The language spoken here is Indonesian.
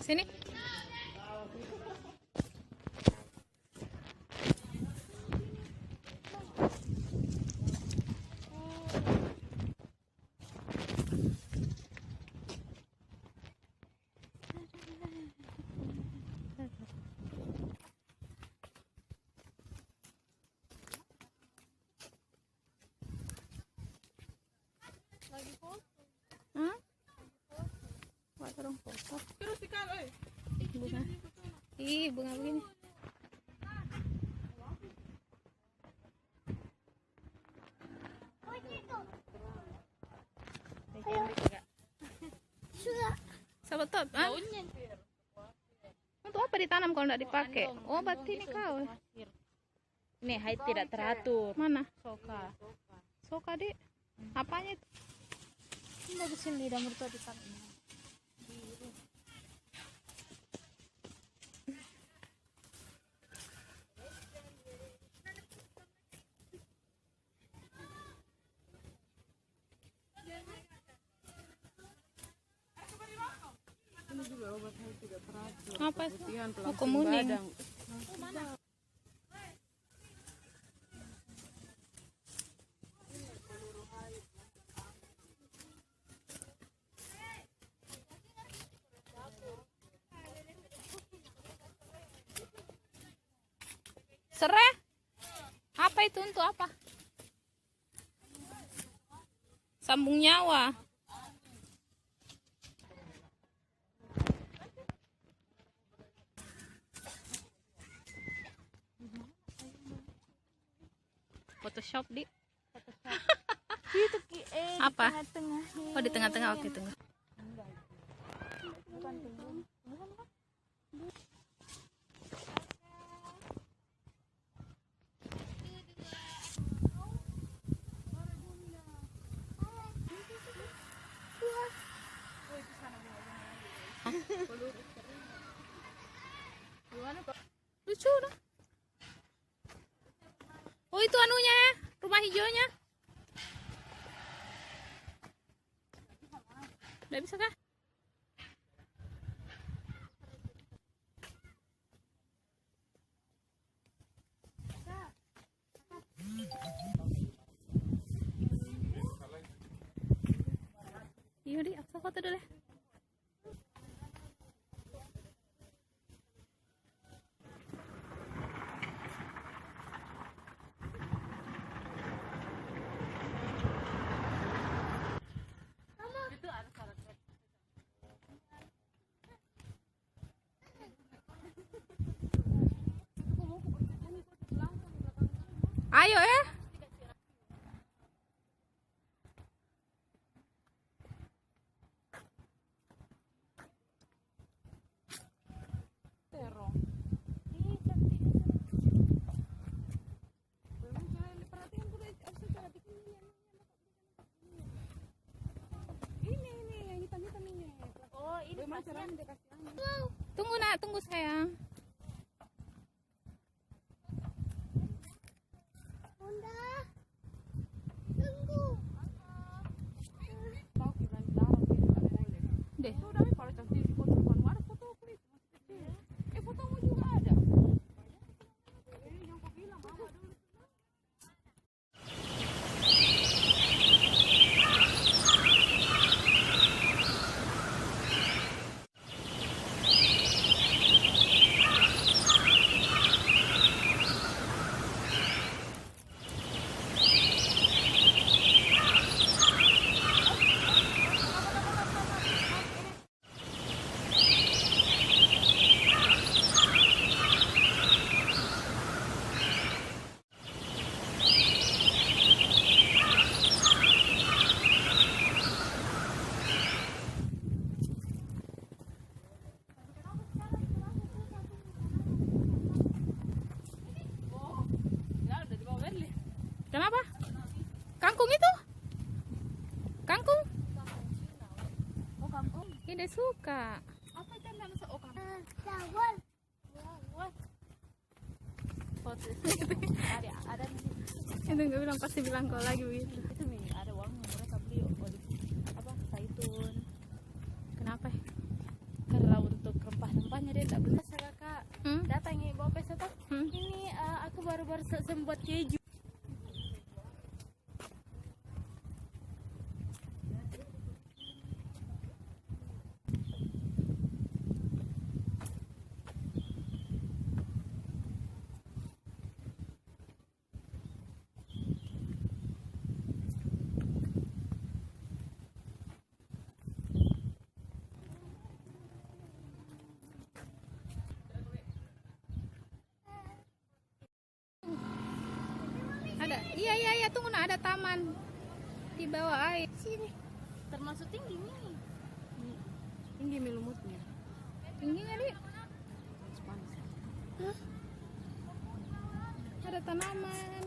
Sini. Lagi foto. Buat orang foto. Terus ikan, Bunga. Ih, bunga begini. Sahabat top, untuk apa ditanam kalau tidak dipakai? Oh, berarti ini kau. Ini height tidak teratur. Mana? Soka. Soka, Dek. Apanya itu? Ini bagus ini lidah mertua di sana. Ini juga obat height tidak teratur. Apa itu? Pemutihan, Oh, pelangsing kemuning. badang. Serai? Apa itu untuk apa? Sambung nyawa. Photoshop, Di. Itu Apa? tengah. Oh, di tengah-tengah. Oke, tunggu. Bukan tengah. Lucu dah. Oh, itu anunya, rumah hijaunya. Udah bisa kah? Iya, Di, aku foto dulu ya. Ayo ya. Terong. Ini yang hitam-hitam ini. Oh, ini Memang pasnya. caranya dikasih angin. Tunggu, Nak, tunggu sayang. Tahu kita dilarang ini nggak boleh. Deh. Itu udah kalau cantik di foto depan mana foto kulit masih kecil. Fotomu juga ada. Yang kau bilang mama dulu. Kenapa? Kangkung itu? Kangkung? Oh kangkung. Tidak suka. Apa itu yang namanya oh kangkung? Ada nih. Itu nggak bilang, pasti bilang kau lagi begitu. Itu nih ada uangnya mereka beli apa zaitun. Kenapa? Karena untuk rempah-rempahnya dia tak bisa kakak. Hmm? Datang nih bawa pesa toh. Hmm? Ini aku baru-baru sembuat keju. Ada. Iya, tunggu, nah, ada taman di bawah air. Sini. Termasuk tinggi nih. Tinggi lumutnya. Tingginya di. Ada tanaman.